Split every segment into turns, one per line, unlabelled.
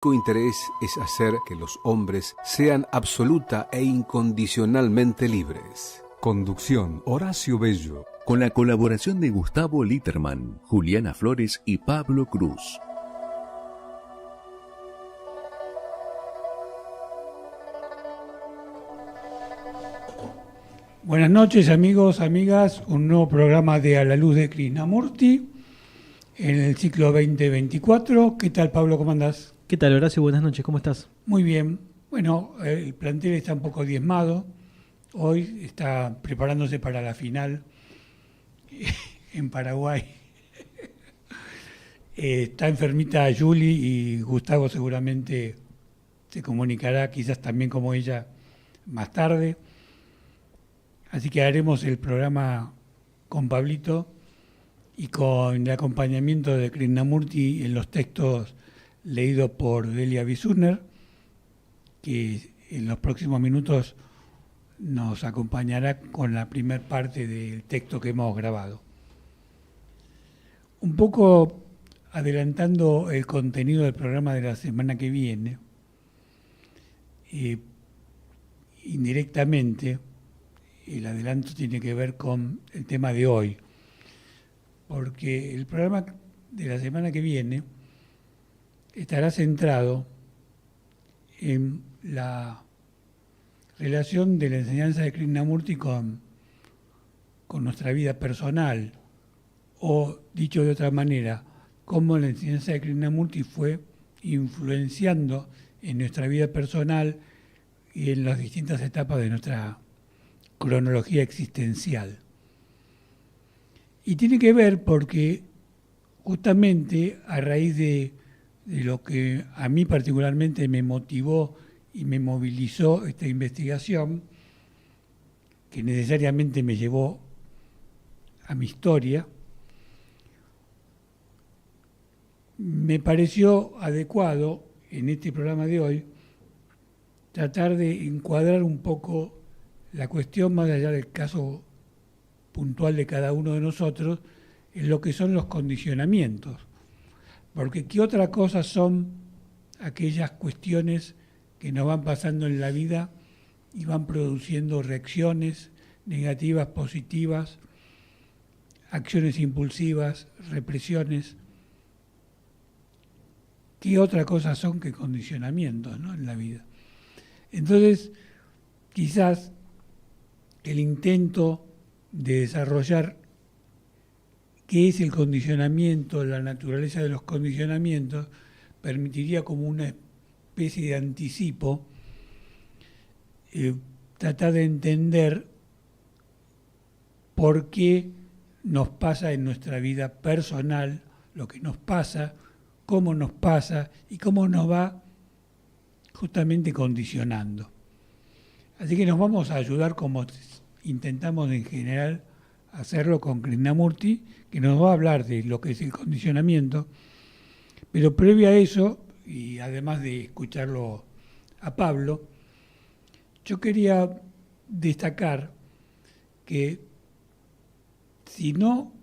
Su interés es hacer que los hombres sean absoluta e incondicionalmente libres.
Conducción: Horacio Bello.
Con la colaboración de Gustavo Litterman, Juliana Flores y Pablo Cruz.
Buenas noches, amigos, amigas. Un nuevo programa de A la Luz de Krishnamurti en el ciclo 2024. ¿Qué tal, Pablo? ¿Cómo andás?
¿Qué tal, Horacio? Buenas noches, ¿cómo estás?
Muy bien. Bueno, el plantel está un poco diezmado. Hoy está preparándose para la final en Paraguay. Está enfermita Julie y Gustavo seguramente se comunicará, quizás también como ella, más tarde. Así que haremos el programa con Pablito y con el acompañamiento de Krishnamurti en los textos leídos por Delia Bisuner, que en los próximos minutos nos acompañará con la primer parte del texto que hemos grabado. Un poco adelantando el contenido del programa de la semana que viene, indirectamente, el adelanto tiene que ver con el tema de hoy, porque el programa de la semana que viene estará centrado en la relación de la enseñanza de Krishnamurti con nuestra vida personal, o dicho de otra manera, cómo la enseñanza de Krishnamurti fue influenciando en nuestra vida personal y en las distintas etapas de nuestra cronología existencial. Y tiene que ver porque justamente a raíz de lo que a mí particularmente me motivó y me movilizó esta investigación, que necesariamente me llevó a mi historia, me pareció adecuado en este programa de hoy tratar de encuadrar un poco la cuestión, más allá del caso puntual de cada uno de nosotros, en lo que son los condicionamientos. Porque ¿qué otra cosa son aquellas cuestiones que nos van pasando en la vida y van produciendo reacciones negativas, positivas, acciones impulsivas, represiones? ¿Qué otra cosa son que condicionamientos, ¿no?, en la vida? Entonces, quizás el intento de desarrollar qué es el condicionamiento, la naturaleza de los condicionamientos, permitiría como una especie de anticipo tratar de entender por qué nos pasa en nuestra vida personal lo que nos pasa, cómo nos pasa y cómo nos va justamente condicionando. Así que nos vamos a ayudar, como intentamos en general hacerlo con Krishnamurti, que nos va a hablar de lo que es el condicionamiento, pero previo a eso, y además de escucharlo a Pablo, yo quería destacar que si no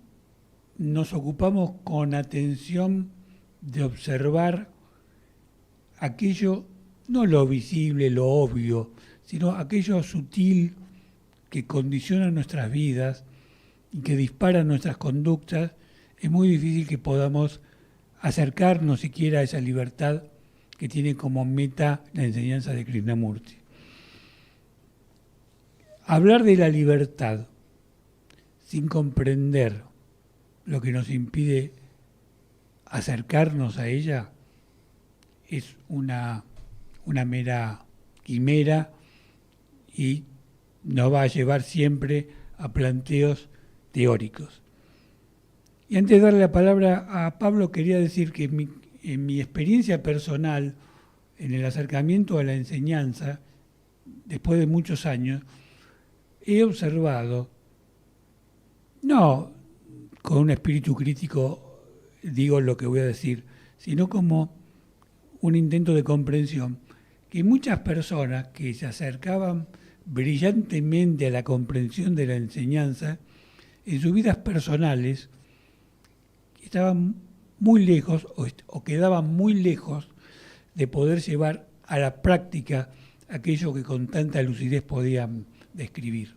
nos ocupamos con atención de observar aquello, no lo visible, lo obvio, sino aquello sutil que condiciona nuestras vidas y que dispara nuestras conductas, es muy difícil que podamos acercarnos siquiera a esa libertad que tiene como meta la enseñanza de Krishnamurti. Hablar de la libertad sin comprender lo que nos impide acercarnos a ella es una mera quimera y nos va a llevar siempre a planteos teóricos. Y antes de darle la palabra a Pablo, quería decir que en mi experiencia personal, en el acercamiento a la enseñanza, después de muchos años, he observado, no con un espíritu crítico digo lo que voy a decir, sino como un intento de comprensión, que muchas personas que se acercaban brillantemente a la comprensión de la enseñanza, en sus vidas personales estaban muy lejos o quedaban muy lejos de poder llevar a la práctica aquello que con tanta lucidez podían describir.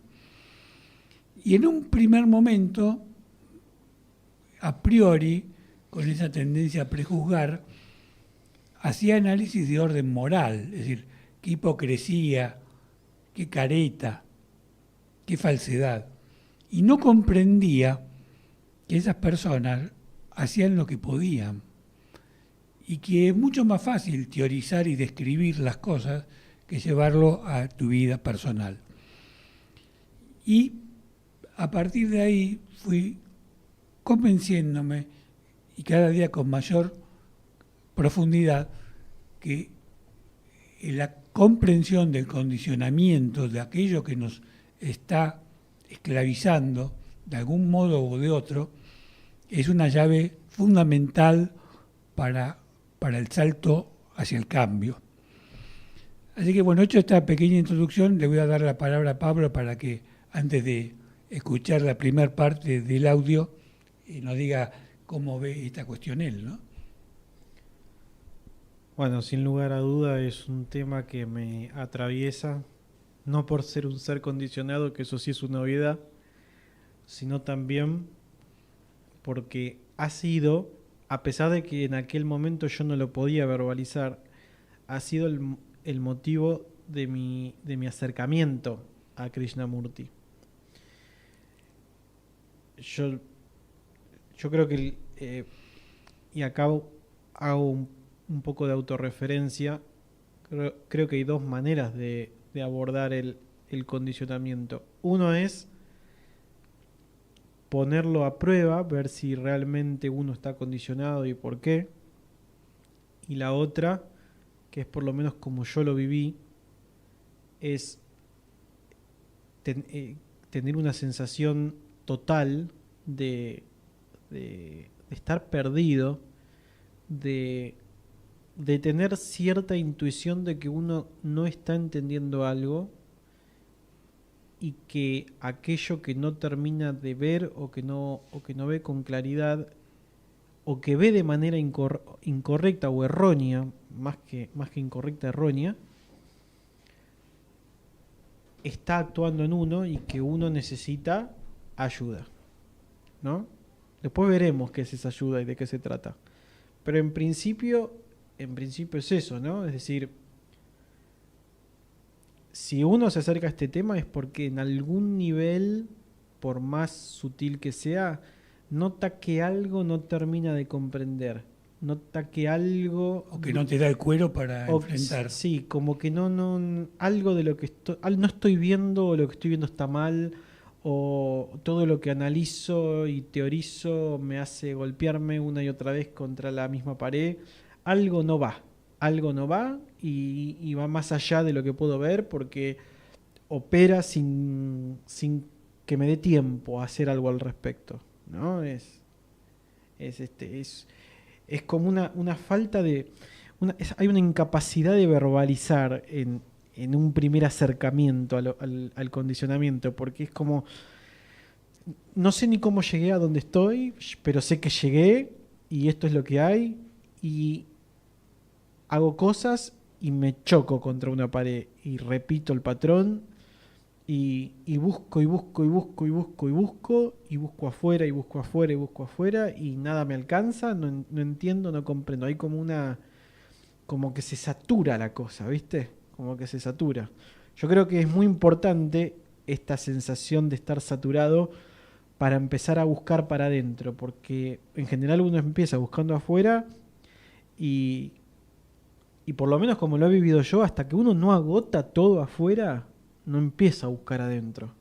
Y en un primer momento, a priori, con esa tendencia a prejuzgar, hacía análisis de orden moral, es decir, qué hipocresía, qué careta, qué falsedad. Y no comprendía que esas personas hacían lo que podían y que es mucho más fácil teorizar y describir las cosas que llevarlo a tu vida personal. Y a partir de ahí fui convenciéndome, y cada día con mayor profundidad, que la comprensión del condicionamiento de aquello que nos está esclavizando de algún modo o de otro es una llave fundamental para el salto hacia el cambio. Así que bueno, hecho esta pequeña introducción, le voy a dar la palabra a Pablo para que antes de escuchar la primera parte del audio nos diga cómo ve esta cuestión él, ¿no?
Bueno, sin lugar a duda es un tema que me atraviesa, no por ser un ser condicionado, que eso sí es una obviedad, sino también porque ha sido, a pesar de que en aquel momento yo no lo podía verbalizar, ha sido el motivo de mi acercamiento a Krishnamurti. Yo creo que, y acá hago un poco de autorreferencia, creo que hay dos maneras de abordar el condicionamiento. Uno es ponerlo a prueba, ver si realmente uno está condicionado y por qué. Y la otra, que es por lo menos como yo lo viví, es tener una sensación total de estar perdido, de tener cierta intuición de que uno no está entendiendo algo y que aquello que no termina de ver o que no ve con claridad o que ve de manera incorrecta o errónea, más que incorrecta, errónea, está actuando en uno y que uno necesita ayuda, ¿no? Después veremos qué es esa ayuda y de qué se trata. Pero en principio es eso, ¿no? Es decir, si uno se acerca a este tema es porque en algún nivel, por más sutil que sea, nota que algo no termina de comprender. Nota que algo...
O que no te da el cuero para enfrentar.
Sí, como que no algo de lo que no estoy viendo, o lo que estoy viendo está mal, o todo lo que analizo y teorizo me hace golpearme una y otra vez contra la misma pared. Algo no va y va más allá de lo que puedo ver porque opera sin que me dé tiempo a hacer algo al respecto, ¿no? Es como una falta de... hay una incapacidad de verbalizar en un primer acercamiento al condicionamiento, porque es como... No sé ni cómo llegué a donde estoy, pero sé que llegué y esto es lo que hay y hago cosas y me choco contra una pared y repito el patrón y busco afuera y nada me alcanza, no entiendo, no comprendo. Hay como que se satura la cosa, ¿viste? Como que se satura. Yo creo que es muy importante esta sensación de estar saturado para empezar a buscar para adentro, porque en general uno empieza buscando afuera y por lo menos como lo he vivido yo, hasta que uno no agota todo afuera, no empieza a buscar adentro.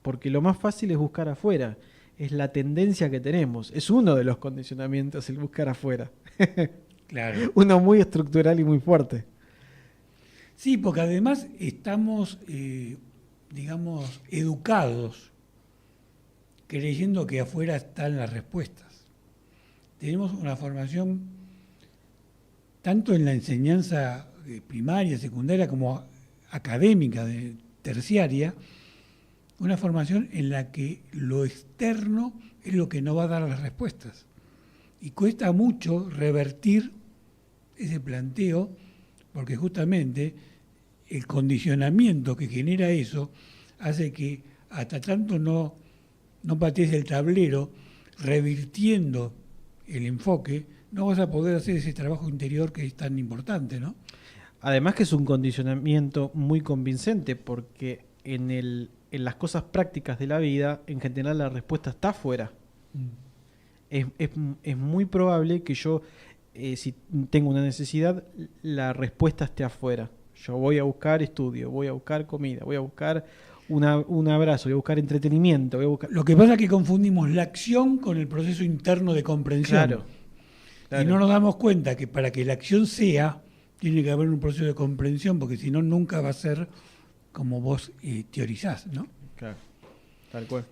Porque lo más fácil es buscar afuera. Es la tendencia que tenemos. Es uno de los condicionamientos el buscar afuera.
Claro.
Uno muy estructural y muy fuerte.
Sí, porque además estamos, digamos, educados creyendo que afuera están las respuestas. Tenemos una formación tanto en la enseñanza primaria, secundaria, como académica, terciaria, una formación en la que lo externo es lo que no va a dar las respuestas. Y cuesta mucho revertir ese planteo, porque justamente el condicionamiento que genera eso hace que hasta tanto no patees el tablero, revirtiendo el enfoque, no vas a poder hacer ese trabajo interior que es tan importante, ¿no?
Además que es un condicionamiento muy convincente, porque en las cosas prácticas de la vida, en general la respuesta está afuera. Es muy probable que yo, si tengo una necesidad, la respuesta esté afuera. Yo voy a buscar estudio, voy a buscar comida, voy a buscar un abrazo, voy a buscar entretenimiento. Voy a buscar...
Lo que pasa es que confundimos la acción con el proceso interno de comprensión.
Claro.
Y no nos damos cuenta que para que la acción sea, tiene que haber un proceso de comprensión, porque si no, nunca va a ser como vos teorizás, ¿no?
Claro, tal cual.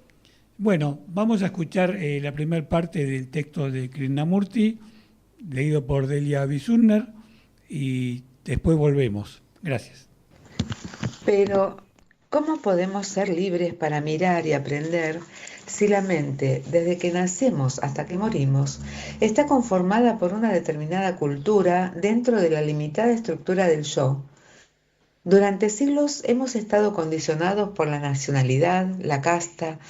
Bueno, vamos a escuchar la primera parte del texto de Krishnamurti, leído por Delia Bisurner, y después volvemos. Gracias.
Pero, ¿cómo podemos ser libres para mirar y aprender si la mente, desde que nacemos hasta que morimos, está conformada por una determinada cultura dentro de la limitada estructura del yo? Durante siglos hemos estado condicionados por la nacionalidad, la casta,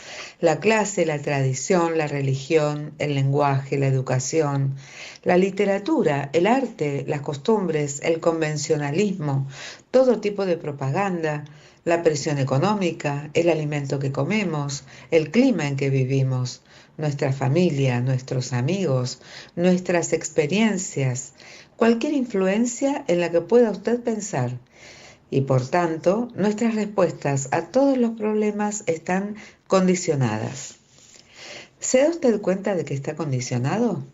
la clase, la tradición, la religión, el lenguaje, la educación, la literatura, el arte, las costumbres, el convencionalismo, todo tipo de propaganda, la presión económica, el alimento que comemos, el clima en que vivimos, nuestra familia, nuestros amigos, nuestras experiencias, cualquier influencia en la que pueda usted pensar. Y por tanto, nuestras respuestas a todos los problemas están condicionadas. ¿Se da usted cuenta de que está condicionado?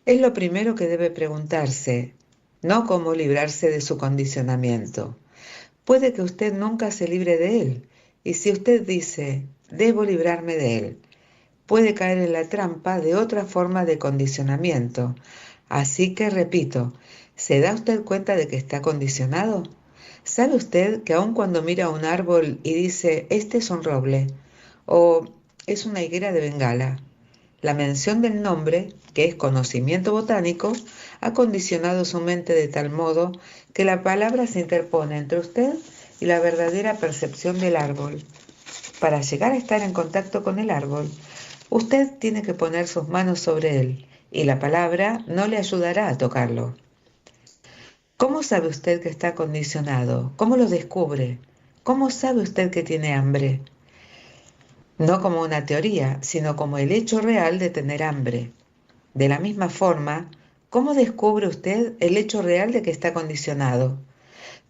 Es lo primero que debe preguntarse, no cómo librarse de su condicionamiento. Puede que usted nunca se libre de él, y si usted dice, debo librarme de él, puede caer en la trampa de otra forma de condicionamiento. Así que repito, ¿se da usted cuenta de que está condicionado? ¿Sabe usted que aun cuando mira un árbol y dice, este es un roble, o es una higuera de Bengala, la mención del nombre, que es conocimiento botánico, ha condicionado su mente de tal modo que la palabra se interpone entre usted y la verdadera percepción del árbol? Para llegar a estar en contacto con el árbol, usted tiene que poner sus manos sobre él, y la palabra no le ayudará a tocarlo. ¿Cómo sabe usted que está condicionado? ¿Cómo lo descubre? ¿Cómo sabe usted que tiene hambre? No como una teoría, sino como el hecho real de tener hambre. De la misma forma, ¿cómo descubre usted el hecho real de que está condicionado?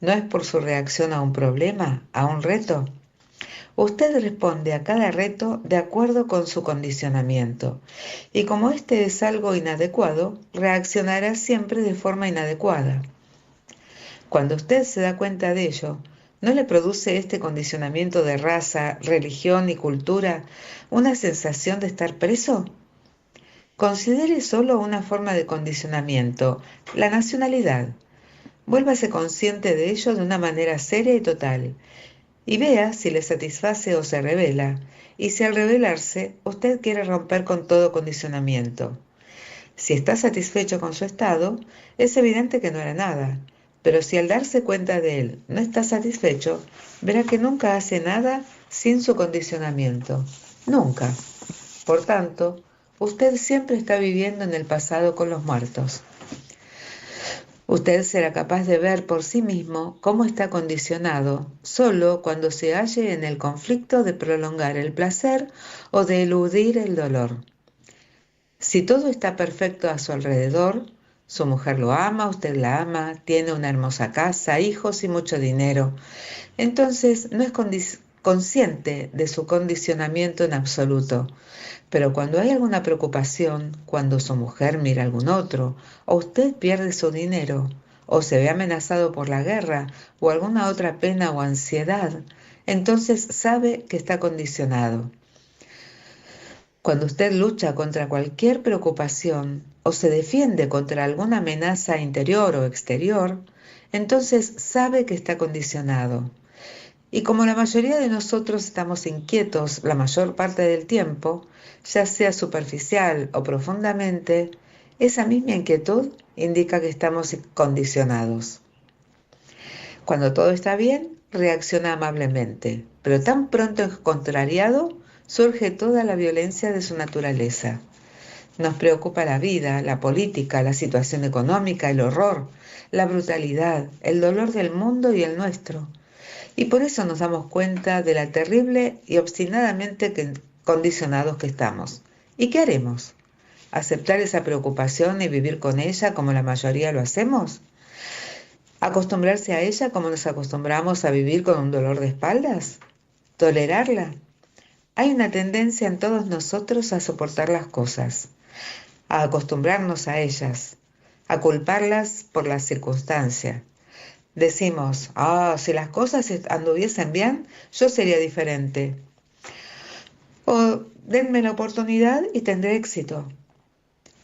¿No es por su reacción a un problema, a un reto? Usted responde a cada reto de acuerdo con su condicionamiento, y como este es algo inadecuado, reaccionará siempre de forma inadecuada. Cuando usted se da cuenta de ello, ¿no le produce este condicionamiento de raza, religión y cultura una sensación de estar preso? Considere solo una forma de condicionamiento, la nacionalidad. Vuélvase consciente de ello de una manera seria y total, y vea si le satisface o se revela, y si al revelarse usted quiere romper con todo condicionamiento. Si está satisfecho con su estado, es evidente que no hará nada. Pero si al darse cuenta de él no está satisfecho, verá que nunca hace nada sin su condicionamiento. Nunca. Por tanto, usted siempre está viviendo en el pasado con los muertos. Usted será capaz de ver por sí mismo cómo está condicionado solo cuando se halle en el conflicto de prolongar el placer o de eludir el dolor. Si todo está perfecto a su alrededor, su mujer lo ama, usted la ama, tiene una hermosa casa, hijos y mucho dinero, entonces no es consciente de su condicionamiento en absoluto. Pero cuando hay alguna preocupación, cuando su mujer mira a algún otro, o usted pierde su dinero, o se ve amenazado por la guerra, o alguna otra pena o ansiedad, entonces sabe que está condicionado. Cuando usted lucha contra cualquier preocupación o se defiende contra alguna amenaza interior o exterior, entonces sabe que está condicionado. Y como la mayoría de nosotros estamos inquietos la mayor parte del tiempo, ya sea superficial o profundamente, esa misma inquietud indica que estamos condicionados. Cuando todo está bien, reacciona amablemente, pero tan pronto es contrariado, surge toda la violencia de su naturaleza. Nos preocupa la vida, la política, la situación económica, el horror, la brutalidad, el dolor del mundo y el nuestro. Y por eso nos damos cuenta de la terrible y obstinadamente condicionados que estamos. ¿Y qué haremos? ¿Aceptar esa preocupación y vivir con ella como la mayoría lo hacemos? ¿Acostumbrarse a ella como nos acostumbramos a vivir con un dolor de espaldas? ¿Tolerarla? Hay una tendencia en todos nosotros a soportar las cosas, a acostumbrarnos a ellas, a culparlas por las circunstancias. Decimos, si las cosas anduviesen bien, yo sería diferente. O denme la oportunidad y tendré éxito.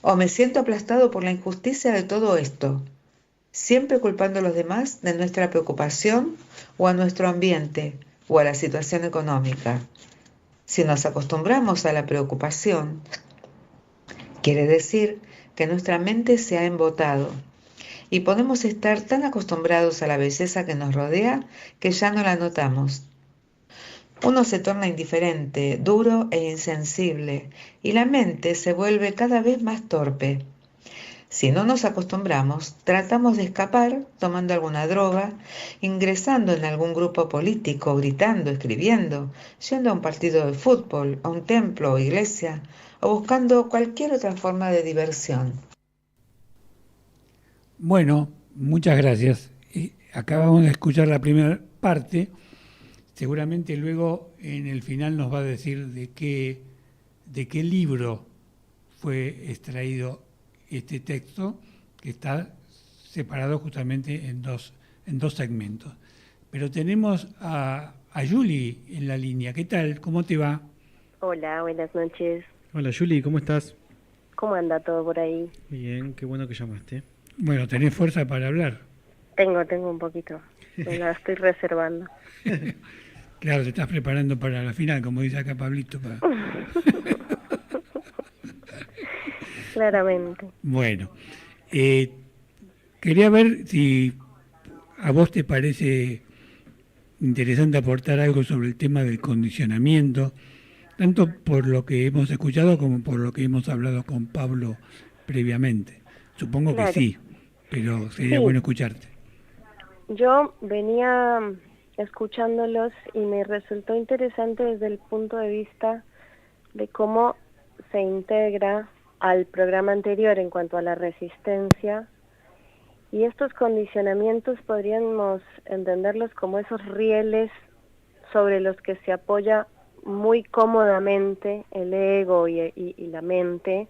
O me siento aplastado por la injusticia de todo esto, siempre culpando a los demás de nuestra preocupación o a nuestro ambiente o a la situación económica. Si nos acostumbramos a la preocupación, quiere decir que nuestra mente se ha embotado y podemos estar tan acostumbrados a la belleza que nos rodea que ya no la notamos. Uno se torna indiferente, duro e insensible, y la mente se vuelve cada vez más torpe. Si no nos acostumbramos, tratamos de escapar tomando alguna droga, ingresando en algún grupo político, gritando, escribiendo, yendo a un partido de fútbol, a un templo o iglesia, o buscando cualquier otra forma de diversión.
Bueno, muchas gracias. Acabamos de escuchar la primera parte. Seguramente luego en el final nos va a decir de qué libro fue extraído este texto, que está separado justamente en dos segmentos. Pero tenemos a Julie en la línea. ¿Qué tal? ¿Cómo te va?
Hola, buenas noches.
Hola Julie, ¿cómo estás?
¿Cómo anda todo por ahí?
Bien, qué bueno que llamaste.
Bueno, ¿tenés fuerza para hablar?
Tengo un poquito. Me la estoy reservando.
Claro, te estás preparando para la final, como dice acá Pablito.
Claramente.
Bueno, quería ver si a vos te parece interesante aportar algo sobre el tema del condicionamiento, tanto por lo que hemos escuchado como por lo que hemos hablado con Pablo previamente. Supongo
Claro.
que sí, pero sería
Sí.
bueno escucharte.
Yo venía escuchándolos y me resultó interesante desde el punto de vista de cómo se integra al programa anterior en cuanto a la resistencia, y estos condicionamientos podríamos entenderlos como esos rieles sobre los que se apoya muy cómodamente el ego y la mente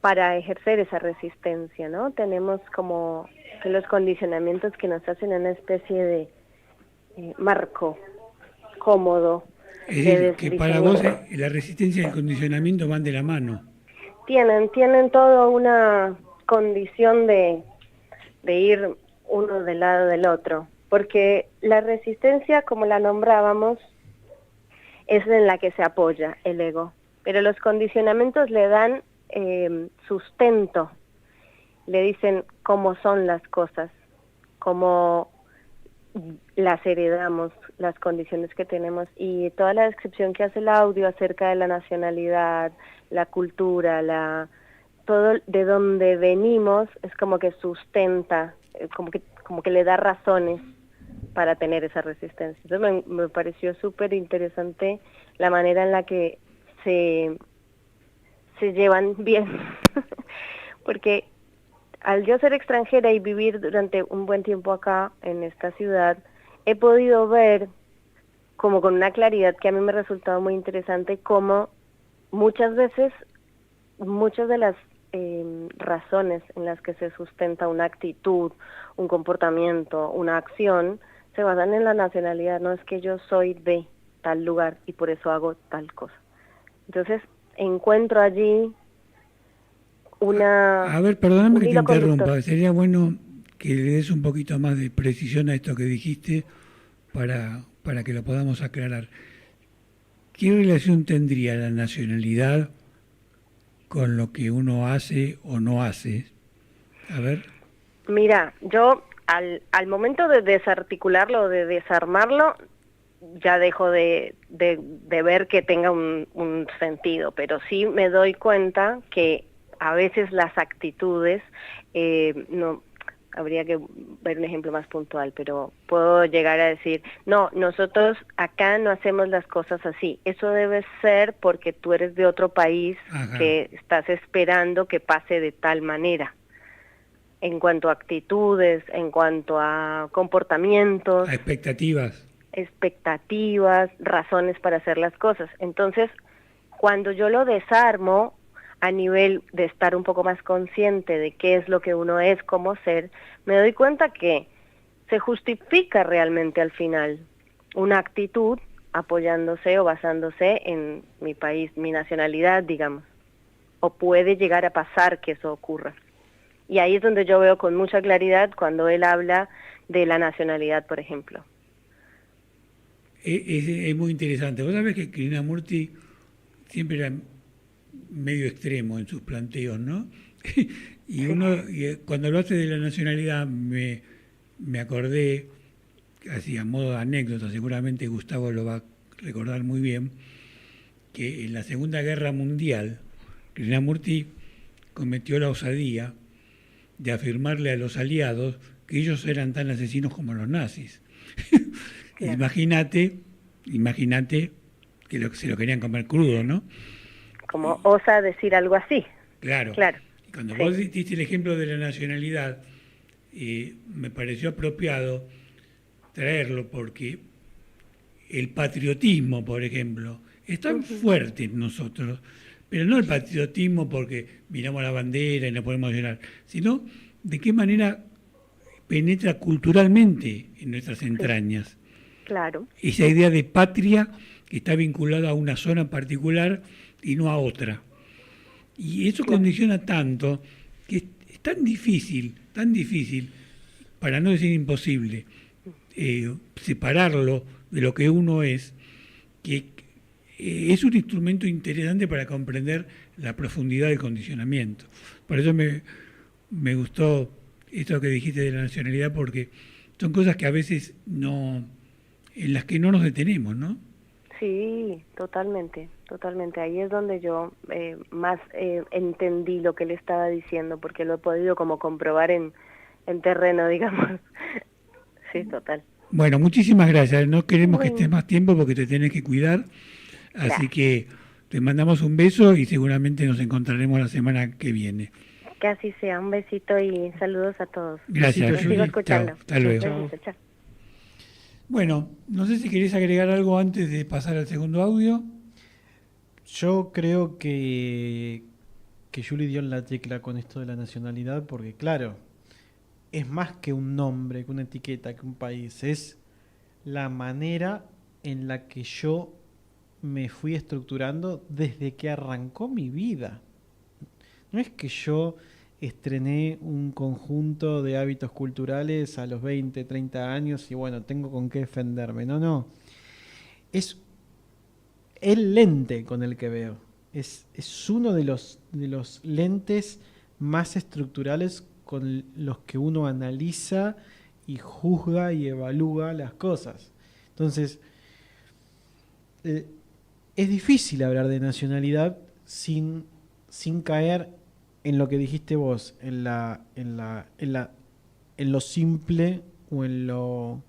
para ejercer esa resistencia, ¿no? Tenemos como que los condicionamientos que nos hacen una especie de marco cómodo.
Es decir, que para vos la resistencia y el condicionamiento van de la mano.
Tienen toda una condición de ir uno del lado del otro, porque la resistencia, como la nombrábamos, es en la que se apoya el ego, pero los condicionamientos le dan sustento, le dicen cómo son las cosas, cómo las heredamos, las condiciones que tenemos, y toda la descripción que hace el audio acerca de la nacionalidad, la cultura, todo de donde venimos, es como que sustenta, como que le da razones para tener esa resistencia. Entonces me pareció súper interesante la manera en la que se llevan bien, porque al yo ser extranjera y vivir durante un buen tiempo acá en esta ciudad, he podido ver como con una claridad que a mí me ha resultado muy interesante, cómo muchas veces, muchas de las razones en las que se sustenta una actitud, un comportamiento, una acción, se basan en la nacionalidad. No es que yo soy de tal lugar y por eso hago tal cosa. Entonces encuentro allí una...
A ver, perdóname que te interrumpa,
conductor.
sería bueno que le des un poquito más de precisión a esto que dijiste para que lo podamos aclarar. ¿Qué relación tendría la nacionalidad con lo que uno hace o no hace. A ver.
Mira, yo al momento de desarticularlo, de desarmarlo, ya dejo de ver que tenga un sentido, pero sí me doy cuenta que a veces las actitudes, no habría que ver un ejemplo más puntual, pero puedo llegar a decir, no, nosotros acá no hacemos las cosas así, eso debe ser porque tú eres de otro país. Ajá. Que estás esperando que pase de tal manera. En cuanto a actitudes, en cuanto a comportamientos,
a
expectativas, razones para hacer las cosas. Entonces, cuando yo lo desarmo a nivel de estar un poco más consciente de qué es lo que uno es como ser, me doy cuenta que se justifica realmente al final una actitud apoyándose o basándose en mi país, mi nacionalidad, digamos, o puede llegar a pasar que eso ocurra. Y ahí es donde yo veo con mucha claridad cuando él habla de la nacionalidad, por ejemplo.
Es muy interesante. Vos sabés que Krishnamurti siempre era medio extremo en sus planteos, ¿no? y cuando lo hace de la nacionalidad me acordé, así a modo de anécdota, seguramente Gustavo lo va a recordar muy bien, que en la Segunda Guerra Mundial Krishnamurti cometió la osadía de afirmarle a los aliados que ellos eran tan asesinos como los nazis. Claro. Imagínate que se lo querían comer crudo, ¿no?
Como osa decir algo así.
Claro. Y cuando vos diste el ejemplo de la nacionalidad, me pareció apropiado traerlo porque el patriotismo, por ejemplo, es tan fuerte en nosotros, pero no el patriotismo porque miramos la bandera y nos podemos llorar, sino de qué manera penetra culturalmente en nuestras entrañas.
Claro.
Esa idea de patria que está vinculada a una zona en particular y no a otra. Y eso condiciona tanto que es tan difícil, para no decir imposible, separarlo de lo que uno es, que es un instrumento interesante para comprender la profundidad del condicionamiento. Por eso me gustó esto que dijiste de la nacionalidad, porque son cosas que a veces en las que no nos detenemos, ¿no?
Sí, totalmente. Ahí es donde yo más entendí lo que él estaba diciendo, porque lo he podido como comprobar en terreno, digamos. Sí, total.
Bueno, muchísimas gracias. No queremos que estés más tiempo porque te tenés que cuidar. Así que te mandamos un beso y seguramente nos encontraremos la semana que viene.
Que así sea. Un besito y saludos a todos.
Gracias, Juli.
Sigo escuchando.
Chao, hasta luego.
Chao.
Bueno, no sé si querés agregar algo antes de pasar al segundo audio.
Yo creo que Juli dio en la tecla con esto de la nacionalidad, porque claro, es más que un nombre, que una etiqueta, que un país. Es la manera en la que yo me fui estructurando desde que arrancó mi vida. No es que yo estrené un conjunto de hábitos culturales a los 20, 30 años y bueno, tengo con qué defenderme. No. Es el lente con el que veo. Es uno de los lentes más estructurales con los que uno analiza y juzga y evalúa las cosas. Entonces, es difícil hablar de nacionalidad sin caer en lo que dijiste vos, en lo simple o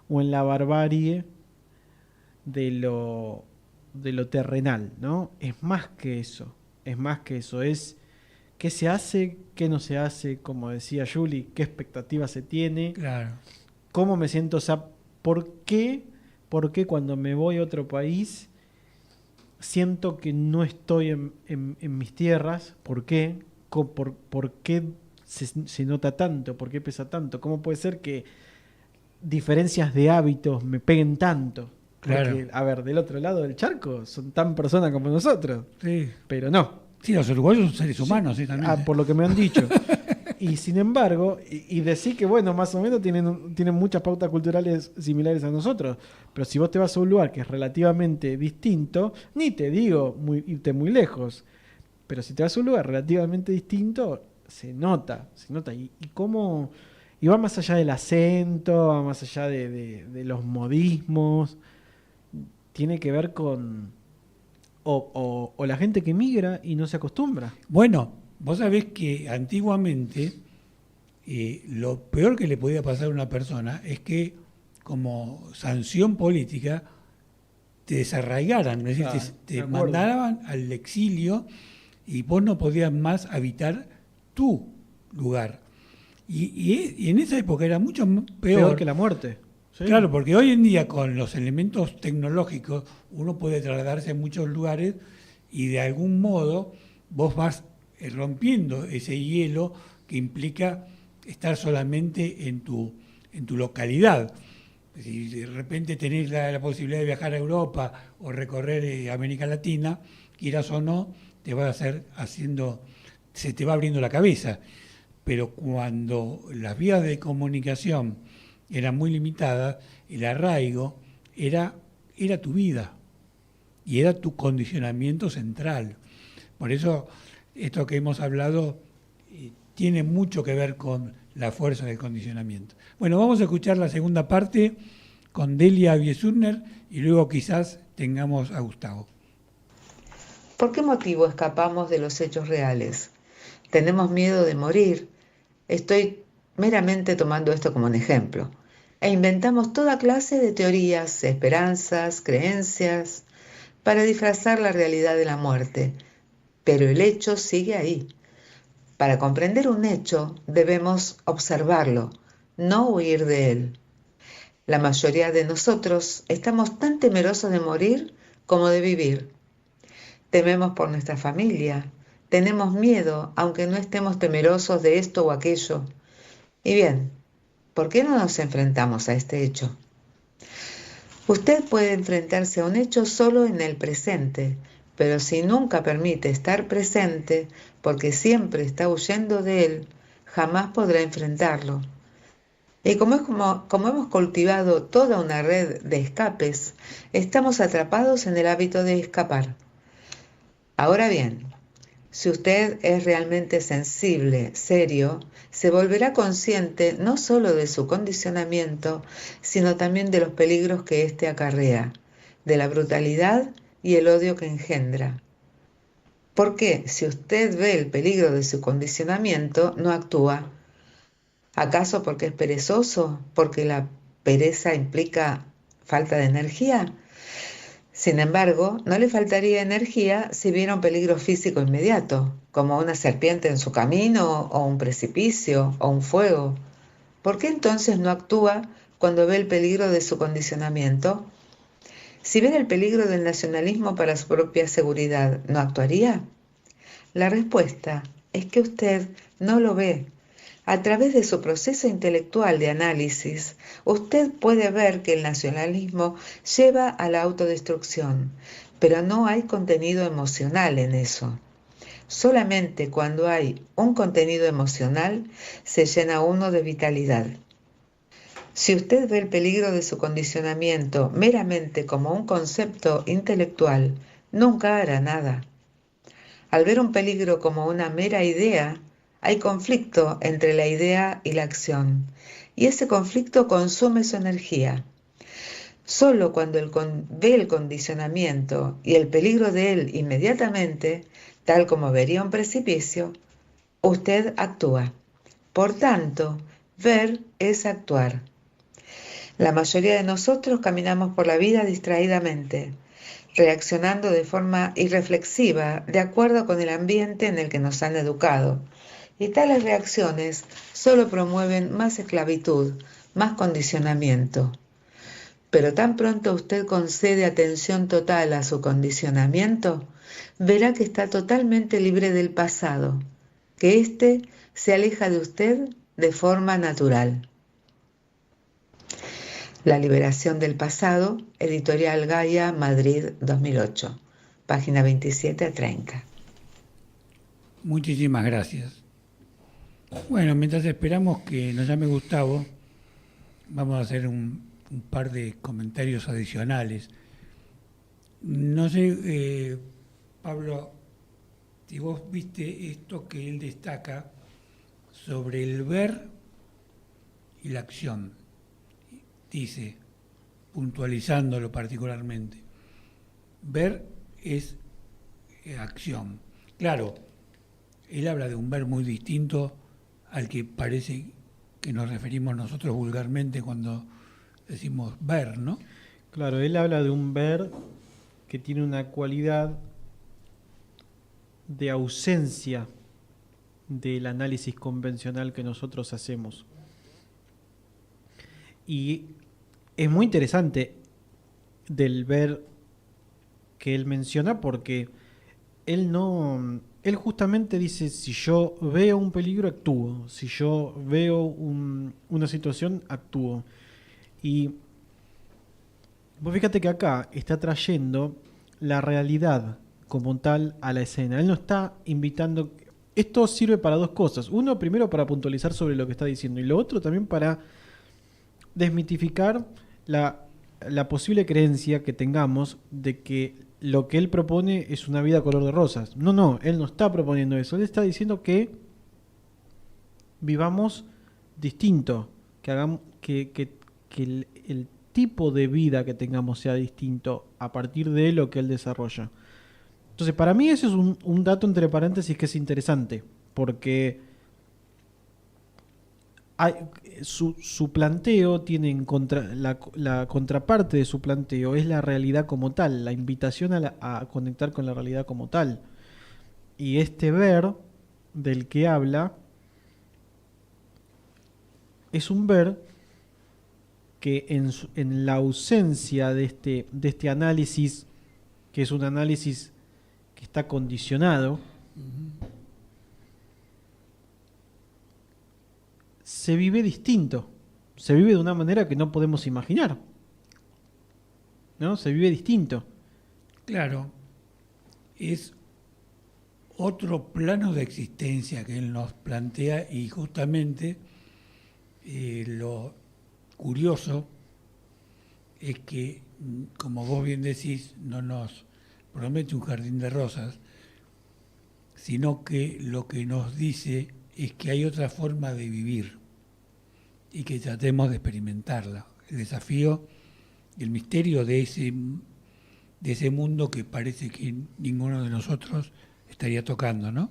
en la barbarie de lo terrenal, ¿no? Es más que eso. Es qué se hace, qué no se hace, como decía Juli, qué expectativas se tiene,
claro,
cómo me siento, o sea, ¿por qué cuando me voy a otro país siento que no estoy en mis tierras? ¿Por qué? ¿Por qué se nota tanto? ¿Por qué pesa tanto? ¿Cómo puede ser que diferencias de hábitos me peguen tanto?
Claro.
Porque, a ver, del otro lado del charco son tan personas como nosotros.
Sí.
Pero no.
Sí, los uruguayos son seres humanos, sí, también.
Por lo que me han dicho. Y sin embargo, y decir que, bueno, más o menos tienen muchas pautas culturales similares a nosotros. Pero si vos te vas a un lugar que es relativamente distinto, ni te digo irte muy lejos, Pero si te vas a un lugar relativamente distinto, se nota. Y cómo... Y va más allá del acento, va más allá de los modismos. Tiene que ver con... O la gente que migra y no se acostumbra.
Bueno, vos sabés que antiguamente lo peor que le podía pasar a una persona es que, como sanción política, te desarraigaran, es decir, te mandaban al exilio y vos no podías más habitar tu lugar. Y en esa época era mucho peor
Que la muerte. ¿Sí?
Claro, porque hoy en día con los elementos tecnológicos uno puede trasladarse a muchos lugares y de algún modo vos vas rompiendo ese hielo que implica estar solamente en tu localidad. Si de repente tenés la posibilidad de viajar a Europa o recorrer América Latina, quieras o no, se te va abriendo la cabeza. Pero cuando las vías de comunicación eran muy limitadas, el arraigo era tu vida y era tu condicionamiento central. Por eso esto que hemos hablado tiene mucho que ver con la fuerza del condicionamiento. Bueno, vamos a escuchar la segunda parte con Delia Biesurner y luego quizás tengamos a Gustavo.
¿Por qué motivo escapamos de los hechos reales? ¿Tenemos miedo de morir? Estoy meramente tomando esto como un ejemplo. E inventamos toda clase de teorías, esperanzas, creencias, para disfrazar la realidad de la muerte. Pero el hecho sigue ahí. Para comprender un hecho debemos observarlo, no huir de él. La mayoría de nosotros estamos tan temerosos de morir como de vivir. Tememos por nuestra familia, tenemos miedo aunque no estemos temerosos de esto o aquello. Y bien, ¿por qué no nos enfrentamos a este hecho? Usted puede enfrentarse a un hecho solo en el presente, pero si nunca permite estar presente, porque siempre está huyendo de él, jamás podrá enfrentarlo. Y como hemos cultivado toda una red de escapes, estamos atrapados en el hábito de escapar. Ahora bien, si usted es realmente sensible, serio, se volverá consciente no solo de su condicionamiento, sino también de los peligros que éste acarrea, de la brutalidad y el odio que engendra. ¿Por qué, si usted ve el peligro de su condicionamiento, no actúa? ¿Acaso porque es perezoso? ¿Porque la pereza implica falta de energía? Sin embargo, no le faltaría energía si viera un peligro físico inmediato, como una serpiente en su camino, o un precipicio, o un fuego. ¿Por qué entonces no actúa cuando ve el peligro de su condicionamiento? Si ve el peligro del nacionalismo para su propia seguridad, ¿no actuaría? La respuesta es que usted no lo ve. A través de su proceso intelectual de análisis, usted puede ver que el nacionalismo lleva a la autodestrucción, pero no hay contenido emocional en eso. Solamente cuando hay un contenido emocional se llena uno de vitalidad. Si usted ve el peligro de su condicionamiento meramente como un concepto intelectual, nunca hará nada. Al ver un peligro como una mera idea, hay conflicto entre la idea y la acción, y ese conflicto consume su energía. Solo cuando ve el condicionamiento y el peligro de él inmediatamente, tal como vería un precipicio, usted actúa. Por tanto, ver es actuar. La mayoría de nosotros caminamos por la vida distraídamente, reaccionando de forma irreflexiva de acuerdo con el ambiente en el que nos han educado. Y tales reacciones solo promueven más esclavitud, más condicionamiento. Pero tan pronto usted concede atención total a su condicionamiento, verá que está totalmente libre del pasado, que éste se aleja de usted de forma natural. La liberación del pasado, Editorial Gaia, Madrid, 2008, página 27 a 30.
Muchísimas gracias. Bueno, mientras esperamos que nos llame Gustavo, vamos a hacer un par de comentarios adicionales. No sé, Pablo, vos viste esto que él destaca sobre el ver y la acción. Dice, puntualizándolo particularmente, ver es acción. Claro, él habla de un ver muy distinto al que parece que nos referimos nosotros vulgarmente cuando decimos ver, ¿no?
Claro, él habla de un ver que tiene una cualidad de ausencia del análisis convencional que nosotros hacemos. Y es muy interesante del ver que él menciona porque él justamente dice, si yo veo un peligro, actúo. Si yo veo una situación, actúo. Y vos fíjate que acá está trayendo la realidad como tal a la escena. Él no está invitando... Esto sirve para dos cosas. Uno, primero, para puntualizar sobre lo que está diciendo. Y lo otro también para desmitificar la posible creencia que tengamos de que lo que él propone es una vida color de rosas. No, él no está proponiendo eso. Él está diciendo que vivamos distinto, que hagamos que el tipo de vida que tengamos sea distinto a partir de lo que él desarrolla. Entonces, para mí ese es un dato entre paréntesis que es interesante, porque su planteo tiene en la contraparte de su planteo es la realidad como tal, la invitación a conectar con la realidad como tal. Y este ver del que habla es un ver que en la ausencia de este análisis, que es un análisis que está condicionado, se vive distinto, se vive de una manera que no podemos imaginar, ¿no? Se vive distinto.
Claro, es otro plano de existencia que él nos plantea y justamente lo curioso es que, como vos bien decís, no nos promete un jardín de rosas, sino que lo que nos dice es que hay otra forma de vivir y que tratemos de experimentarla. El desafío, el misterio de ese mundo que parece que ninguno de nosotros estaría tocando, ¿no?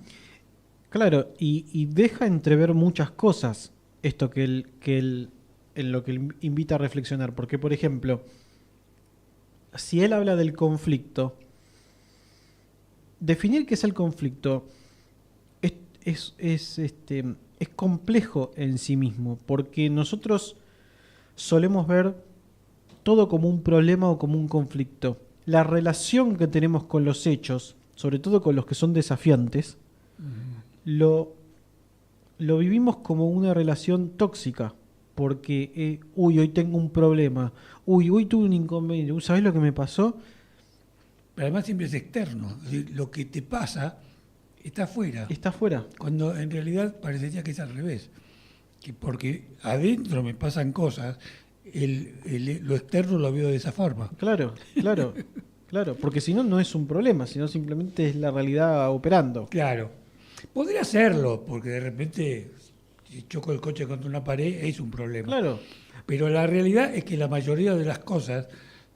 Claro, y deja entrever muchas cosas esto que él en lo que él invita a reflexionar, porque por ejemplo, si él habla del conflicto, definir qué es el conflicto es complejo en sí mismo, porque nosotros solemos ver todo como un problema o como un conflicto. La relación que tenemos con los hechos, sobre todo con los que son desafiantes, lo vivimos como una relación tóxica, porque hoy tengo un problema, hoy tuve un inconveniente, ¿sabés lo que me pasó?
Pero además siempre es externo, es decir, lo que te pasa está afuera.
Está afuera.
Cuando en realidad parecería que es al revés, que porque adentro me pasan cosas, lo externo lo veo de esa forma.
Claro, porque si no, no es un problema, sino simplemente es la realidad operando.
Claro, podría serlo, porque de repente si choco el coche contra una pared es un problema.
Claro.
Pero la realidad es que la mayoría de las cosas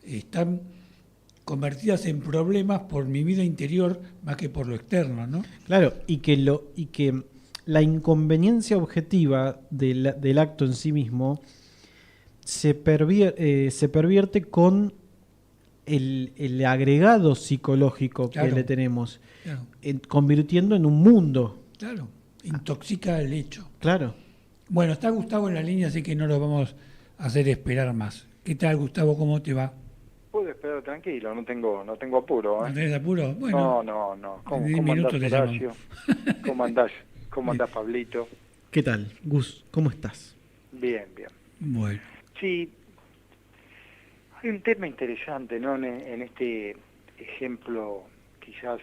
están convertidas en problemas por mi vida interior más que por lo externo, ¿no?
Claro, y que la inconveniencia objetiva del acto en sí mismo se pervierte con el agregado psicológico que le tenemos,
Claro.
Convirtiendo en un mundo.
Claro, intoxica el hecho.
Claro.
Bueno, está Gustavo en la línea, así que no lo vamos a hacer esperar más. ¿Qué tal, Gustavo? ¿Cómo te va?
Puedo esperar tranquilo, no tengo apuro.
¿No tenés apuro? Bueno,
No.
en 10
¿Cómo
minutos
andás,
te
Horacio? ¿Cómo andás, Pablito?
¿Qué tal, Gus? ¿Cómo estás?
Bien.
bueno.
Sí, hay un tema interesante, ¿no? En este ejemplo quizás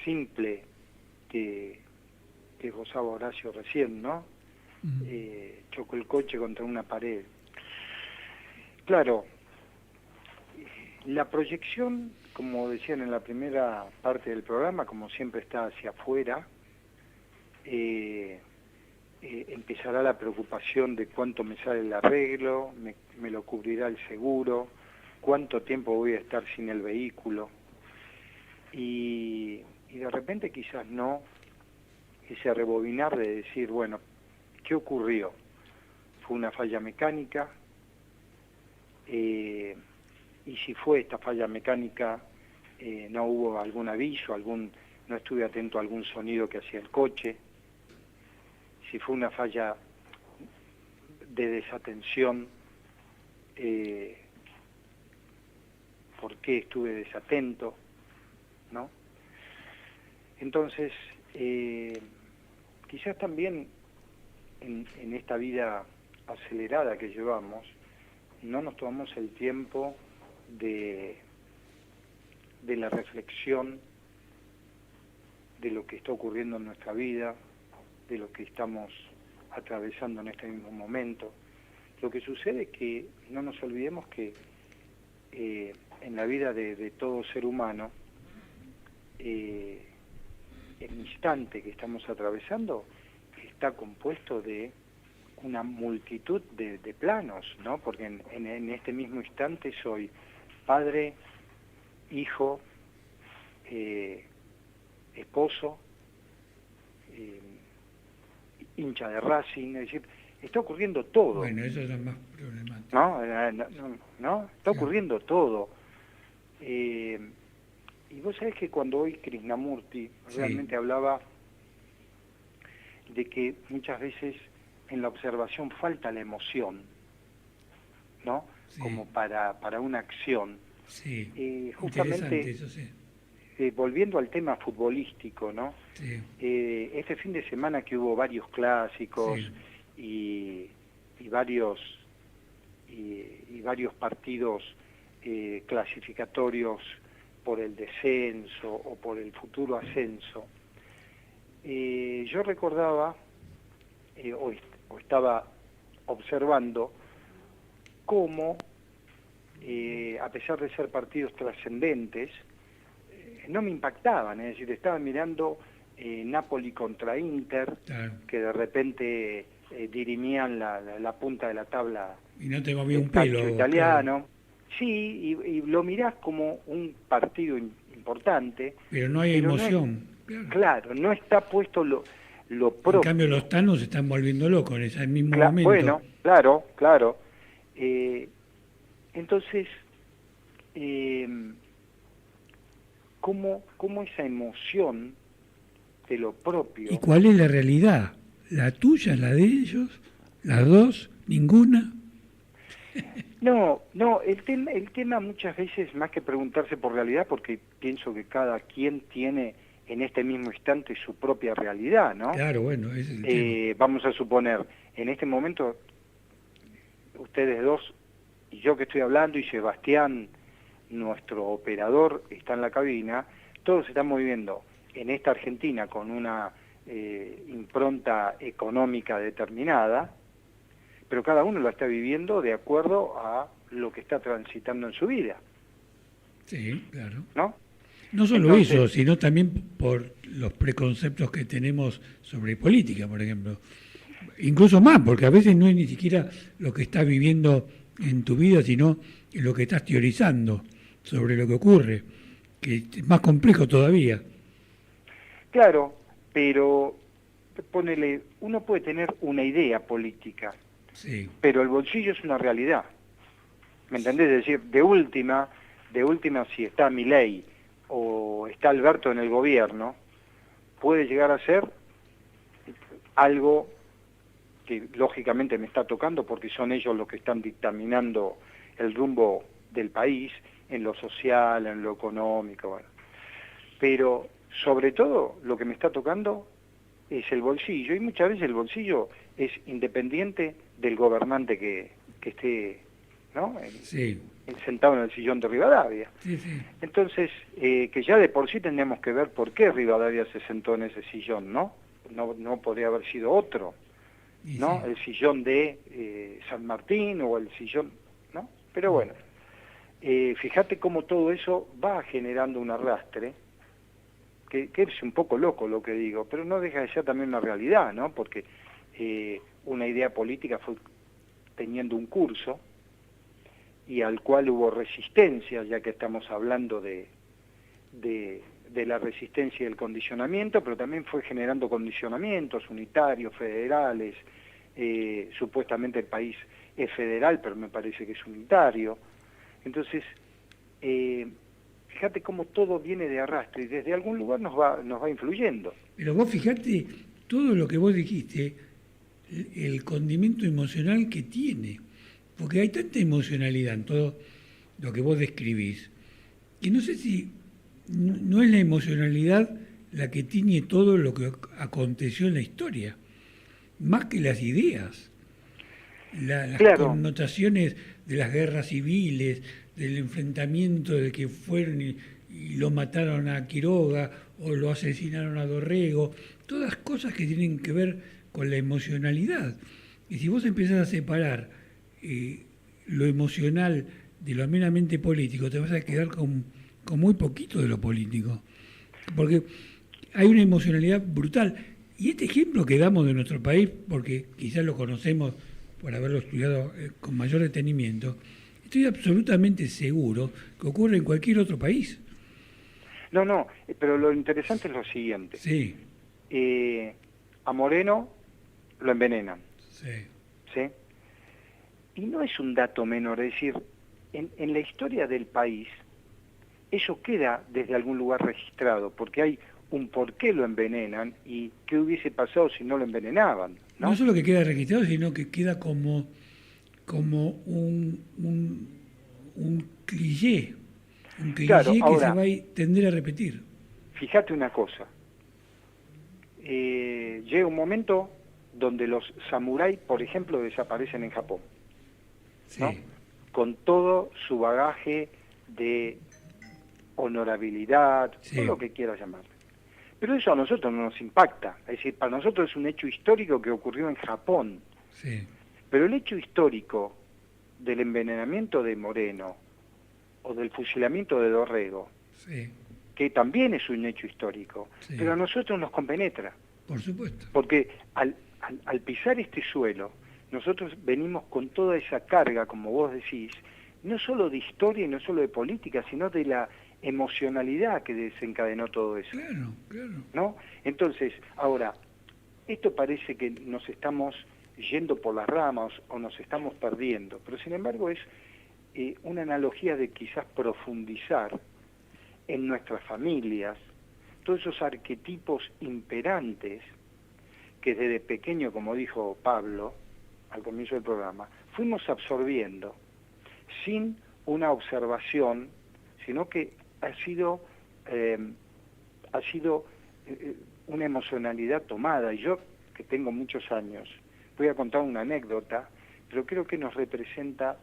simple que gozaba Horacio recién, ¿no? Chocó el coche contra una pared. Claro, la proyección como decían en la primera parte del programa, como siempre está hacia afuera, empezará la preocupación de cuánto me sale el arreglo, me lo cubrirá el seguro, cuánto tiempo voy a estar sin el vehículo. Y de repente quizás no, ese rebobinar de decir, bueno, ¿qué ocurrió? ¿Fue una falla mecánica? Y si fue esta falla mecánica, no hubo algún aviso, no estuve atento a algún sonido que hacía el coche. Si fue una falla de desatención, ¿por qué estuve desatento? ¿No? Entonces, quizás también en esta vida acelerada que llevamos, no nos tomamos el tiempo de la reflexión de lo que está ocurriendo en nuestra vida, de lo que estamos atravesando en este mismo momento. Lo que sucede es que no nos olvidemos que en la vida de todo ser humano, el instante que estamos atravesando está compuesto de una multitud de planos, ¿no? Porque en este mismo instante soy padre, hijo, esposo, hincha de Racing, es decir, está ocurriendo todo.
Bueno, eso es lo más problemático.
¿No? Está ocurriendo todo. Y vos sabés que cuando hoy Krishnamurti realmente hablaba de que muchas veces en la observación falta la emoción, ¿no?
Sí.
Como para una acción.
Sí,
justamente,
eso sí.
Volviendo al tema futbolístico, ¿no?
Sí.
Este fin de semana que hubo varios clásicos y varios partidos clasificatorios por el descenso o por el futuro ascenso, yo recordaba o estaba observando cómo, a pesar de ser partidos trascendentes, no me impactaban, es decir, estaba mirando Napoli contra Inter,
Claro.
que de repente dirimían la punta de la tabla
Y no te movía un
calcio
pelo.
italiano.
Claro.
Sí, y lo mirás como un partido importante.
Pero no hay emoción.
Claro, no está puesto lo propio.
En cambio, los tanos se están volviendo locos en ese mismo momento.
Bueno, claro. Entonces, ¿cómo esa emoción de lo propio?
¿Y cuál es la realidad? ¿La tuya, la de ellos? ¿Las dos? ¿Ninguna?
No, el tema muchas veces, más que preguntarse por realidad, porque pienso que cada quien tiene en este mismo instante su propia realidad, ¿no?
Claro, bueno, ese es el tema.
Vamos a suponer, en este momento, ustedes dos, y yo que estoy hablando, y Sebastián, nuestro operador, está en la cabina, todos estamos viviendo en esta Argentina con una impronta económica determinada, pero cada uno lo está viviendo de acuerdo a lo que está transitando en su vida.
Sí, claro.
¿No?
No solo
Entonces,
eso, sino también por los preconceptos que tenemos sobre política, por ejemplo. Incluso más, porque a veces no es ni siquiera lo que estás viviendo en tu vida, sino lo que estás teorizando sobre lo que ocurre, que es más complejo todavía.
Claro, pero uno puede tener una idea política,
Sí.
pero el bolsillo es una realidad. ¿Me entendés? Es decir, de última, si está Milei o está Alberto en el gobierno, puede llegar a ser algo que lógicamente me está tocando porque son ellos los que están dictaminando el rumbo del país en lo social, en lo económico, bueno. Pero sobre todo lo que me está tocando es el bolsillo, y muchas veces el bolsillo es independiente del gobernante que esté, ¿no? Sentado en el sillón de Rivadavia.
Sí, sí.
Entonces, que ya de por sí tendríamos que ver por qué Rivadavia se sentó en ese sillón, ¿no? No podría haber sido otro, ¿no? Sí. El sillón de San Martín o el sillón, ¿no? Pero bueno, fíjate cómo todo eso va generando un arrastre, que es un poco loco lo que digo, pero no deja de ser también una realidad, ¿no? Porque una idea política fue teniendo un curso y al cual hubo resistencia, ya que estamos hablando de la resistencia y el condicionamiento, pero también fue generando condicionamientos unitarios, federales, supuestamente el país es federal, pero me parece que es unitario. Entonces, fíjate cómo todo viene de arrastre y desde algún lugar nos va influyendo.
Pero vos fijate todo lo que vos dijiste, el condimento emocional que tiene, porque hay tanta emocionalidad en todo lo que vos describís, que no sé si no es la emocionalidad la que tiñe todo lo que aconteció en la historia, más que las ideas, las
Claro.
connotaciones de las guerras civiles, del enfrentamiento de que fueron y lo mataron a Quiroga o lo asesinaron a Dorrego, todas cosas que tienen que ver con la emocionalidad. Y si vos empezás a separar lo emocional de lo meramente político, te vas a quedar con muy poquito de lo político. Porque hay una emocionalidad brutal. Y este ejemplo que damos de nuestro país, porque quizás lo conocemos por haberlo estudiado con mayor detenimiento, estoy absolutamente seguro que ocurre en cualquier otro país.
No, pero lo interesante es lo siguiente.
Sí.
A Moreno lo envenenan.
Sí.
¿Sí? Y no es un dato menor, es decir, en la historia del país, eso queda desde algún lugar registrado, porque hay un por qué lo envenenan y qué hubiese pasado si no lo envenenaban, ¿no?
No solo que queda registrado, sino que queda como un cliché. Un cliché
Claro,
que
ahora,
se va a tender a repetir.
Fíjate una cosa. Llega un momento donde los samuráis, por ejemplo, desaparecen en Japón, ¿no?
Sí.
Con todo su bagaje de honorabilidad,
Sí.
todo lo que quieras llamarle. Pero eso a nosotros no nos impacta. Es decir, para nosotros es un hecho histórico que ocurrió en Japón.
Sí.
Pero el hecho histórico del envenenamiento de Moreno o del fusilamiento de Dorrego,
Sí.
que también es un hecho histórico,
Sí.
pero a nosotros nos compenetra.
Por supuesto.
Porque al pisar este suelo, nosotros venimos con toda esa carga, como vos decís, no solo de historia y no solo de política, sino de la emocionalidad que desencadenó todo eso.
Claro, claro.
¿No? Entonces, ahora, esto parece que nos estamos yendo por las ramas o nos estamos perdiendo, pero sin embargo es una analogía de quizás profundizar en nuestras familias todos esos arquetipos imperantes que desde pequeño, como dijo Pablo al comienzo del programa, fuimos absorbiendo sin una observación, sino que ha sido una emocionalidad tomada. Y yo, que tengo muchos años, voy a contar una anécdota, pero creo que nos representa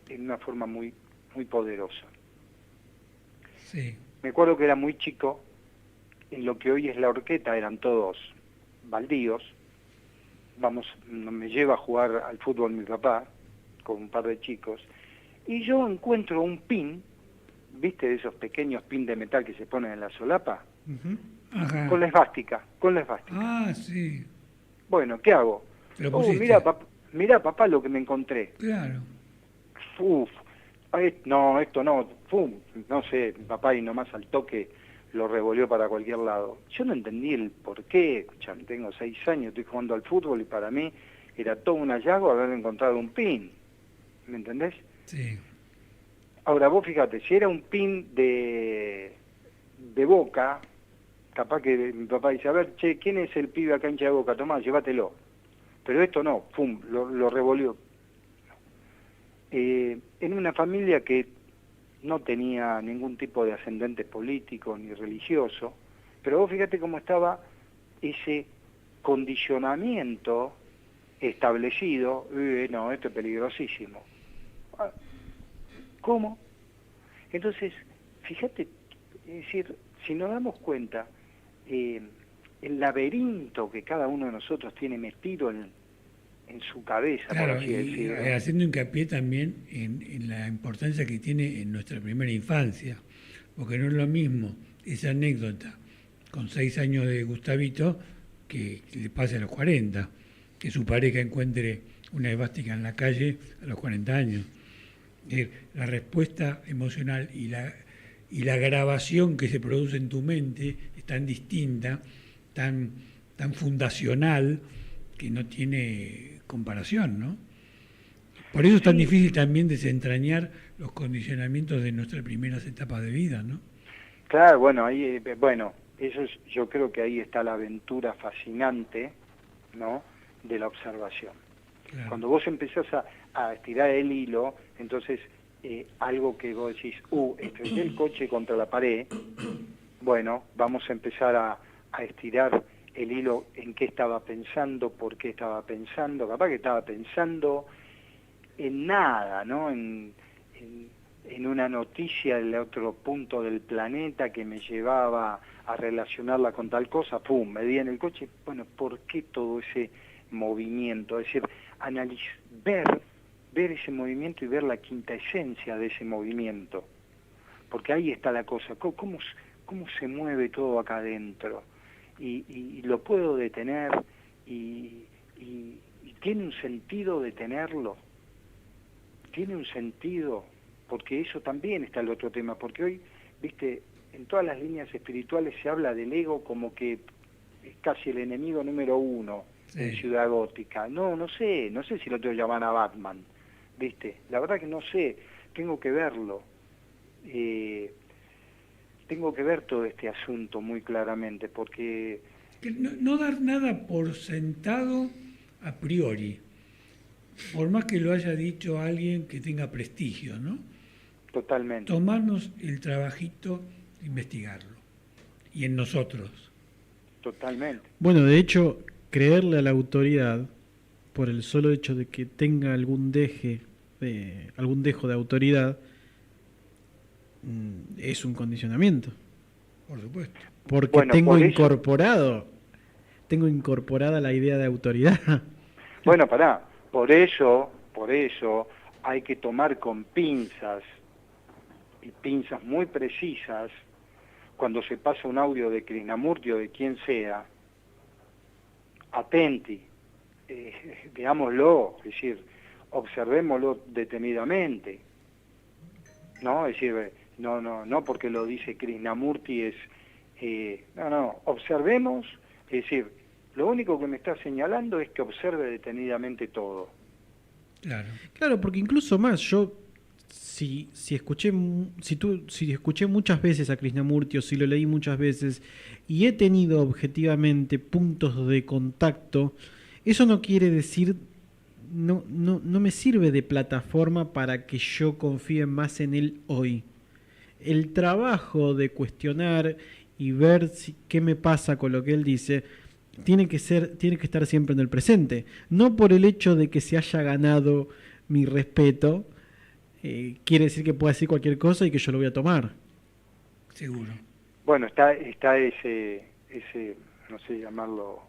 en una forma muy, muy poderosa.
Sí.
Me acuerdo que era muy chico, en lo que hoy es la Horqueta, eran todos baldíos. Me lleva a jugar al fútbol mi papá, con un par de chicos, y yo encuentro un pin, ¿viste? De esos pequeños pin de metal que se ponen en la solapa,
Ajá.
con la esvástica.
Ah, sí.
Bueno, ¿qué hago?
Lo pusiste.
Mirá, papá, lo que me encontré.
Claro.
Uf, no, esto no, no sé, mi papá y nomás al toque lo revolvió para cualquier lado. Yo no entendí el por qué, escuchame, tengo 6 años, estoy jugando al fútbol y para mí era todo un hallazgo haber encontrado un pin, ¿me entendés?
Sí.
Ahora vos fíjate, si era un pin de Boca, capaz que mi papá dice, a ver, che, ¿quién es el pibe acá hincha de Boca? Tomá, llévatelo. Pero esto no, lo revolvió. En una familia que no tenía ningún tipo de ascendente político ni religioso, pero vos fíjate cómo estaba ese condicionamiento establecido, no, esto es peligrosísimo. ¿Cómo? Entonces, fíjate, es decir, si nos damos cuenta, el laberinto que cada uno de nosotros tiene metido en su cabeza, por
Claro,
así
y
decirlo.
haciendo hincapié también en la importancia que tiene en nuestra primera infancia, porque no es lo mismo esa anécdota con 6 años de Gustavito que le pase a los 40, que su pareja encuentre una esvástica en la calle a los 40 años. Es decir, la respuesta emocional y la grabación que se produce en tu mente es tan distinta, tan fundacional, que no tiene comparación, ¿no? Por eso es tan difícil también desentrañar los condicionamientos de nuestras primeras etapas de vida, ¿no?
Claro, bueno, ahí, bueno, eso es, yo creo que ahí está la aventura fascinante, ¿no?, de la observación.
Claro.
Cuando vos empezás a estirar el hilo, entonces algo que vos decís, estrellé el coche contra la pared, bueno, vamos a empezar a estirar el hilo en qué estaba pensando, por qué estaba pensando, capaz que estaba pensando en nada, ¿no?, en una noticia del otro punto del planeta que me llevaba a relacionarla con tal cosa, pum, me di en el coche, bueno, ¿por qué todo ese movimiento? Es decir, ver ese movimiento y ver la quinta esencia de ese movimiento, porque ahí está la cosa, cómo se mueve todo acá adentro, y lo puedo detener, y tiene un sentido detenerlo, tiene un sentido, porque eso también está el otro tema, porque hoy, viste, en todas las líneas espirituales se habla del ego como que es casi el enemigo número 1 en Ciudad Gótica. No sé si lo tengo que llamar a Batman, viste, la verdad que no sé, tengo que verlo, tengo que ver todo este asunto muy claramente, porque...
No dar nada por sentado a priori, por más que lo haya dicho alguien que tenga prestigio, ¿no?
Totalmente.
Tomarnos el trabajito de investigarlo, y en nosotros.
Totalmente.
Bueno, de hecho, creerle a la autoridad, por el solo hecho de que tenga algún dejo de autoridad, es un condicionamiento.
Por supuesto.
Porque
bueno,
tengo incorporada la idea de autoridad.
Bueno, por eso hay que tomar con pinzas, y pinzas muy precisas, cuando se pasa un audio de Krishnamurti o de quien sea, atenti, veámoslo, es decir, observémoslo detenidamente, ¿no? Es decir, no porque lo dice Krishnamurti es... observemos, es decir, lo único que me está señalando es que observe detenidamente todo.
Claro, porque incluso más, yo si escuché muchas veces a Krishnamurti o si lo leí muchas veces y he tenido objetivamente puntos de contacto, eso no quiere decir, no me sirve de plataforma para que yo confíe más en él hoy. El trabajo de cuestionar y ver qué me pasa con lo que él dice tiene que estar siempre en el presente, no por el hecho de que se haya ganado mi respeto, quiere decir que pueda decir cualquier cosa y que yo lo voy a tomar.
Seguro.
Bueno, está ese no sé llamarlo,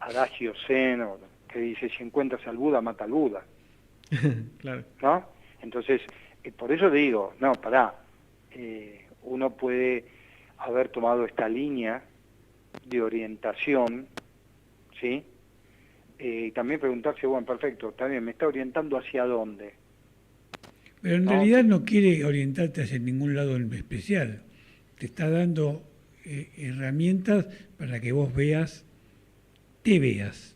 adagio zen, que dice, si encuentras al Buda, mata al Buda.
Claro.
¿No? Entonces, por eso digo, uno puede haber tomado esta línea de orientación, ¿sí? Y también preguntarse, bueno, perfecto, también me está orientando hacia dónde.
Pero en realidad no quiere orientarte hacia ningún lado en especial. Te está dando herramientas para que vos te veas,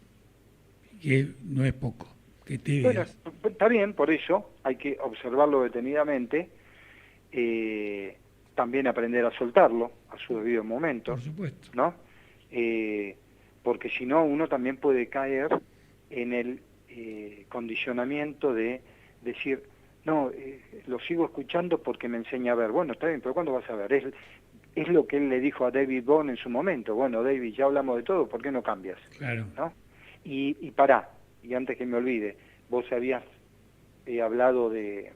que no es poco, que te veas.
Bueno, está bien, por eso hay que observarlo detenidamente, también aprender a soltarlo a su debido momento.
Por supuesto.
¿No? Porque si no, uno también puede caer en el condicionamiento de decir, lo sigo escuchando porque me enseña a ver. Bueno, está bien, pero ¿cuándo vas a ver? Es lo que él le dijo a David Bone en su momento. Bueno, David, ya hablamos de todo, ¿por qué no cambias?
Claro.
¿No? Y pará, y antes que me olvide, vos habías hablado de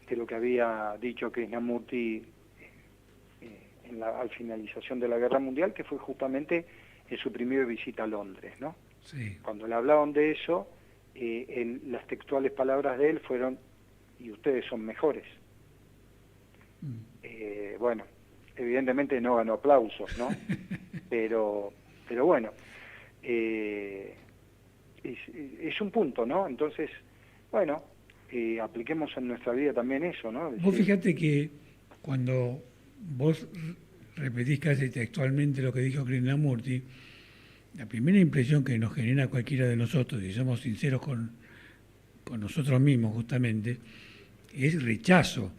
lo que había dicho Krishnamurti al finalización de la Guerra Mundial, que fue justamente en su primera visita a Londres, ¿no?
Sí.
Cuando le hablaban de eso, las textuales palabras de él fueron: y ustedes son mejores. Bueno, evidentemente no ganó aplausos, ¿no? pero bueno, es un punto, ¿no? Entonces, bueno, apliquemos en nuestra vida también eso, ¿no?
Vos fíjate que cuando vos repetís casi textualmente lo que dijo Krishnamurti, la primera impresión que nos genera cualquiera de nosotros, y somos sinceros con nosotros mismos justamente, es rechazo,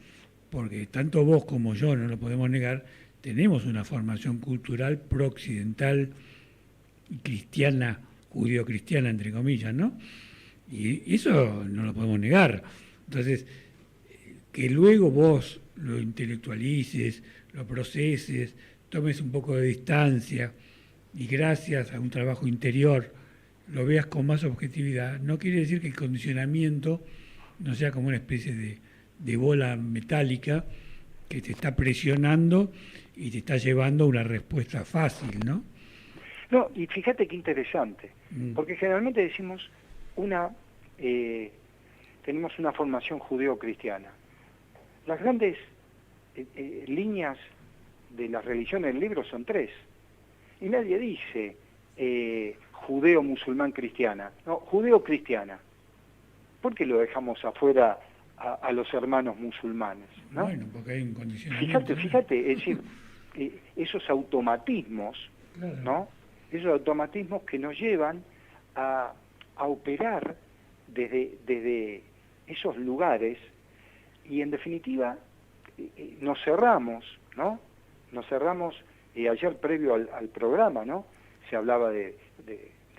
porque tanto vos como yo, no lo podemos negar, tenemos una formación cultural pro-occidental y cristiana, judío-cristiana, entre comillas, ¿no? Y eso no lo podemos negar. Entonces, que luego vos lo intelectualices, lo proceses, tomes un poco de distancia y gracias a un trabajo interior lo veas con más objetividad, no quiere decir que el condicionamiento no sea como una especie de bola metálica que te está presionando y te está llevando a una respuesta fácil, ¿no?
No, y fíjate qué interesante, porque generalmente decimos tenemos una formación judeo-cristiana. Las grandes líneas de las religiones del libro son 3, y nadie dice judeo-musulmán-cristiana, no, judeo-cristiana. ¿Por qué lo dejamos afuera a los hermanos musulmanes, ¿no?
Bueno, porque hay un condicionamiento.
Fíjate, es decir, esos automatismos,
claro,
¿no? Esos automatismos que nos llevan a operar desde esos lugares, y en definitiva nos cerramos, ¿no? Nos cerramos, ayer previo al programa, ¿no? Se hablaba de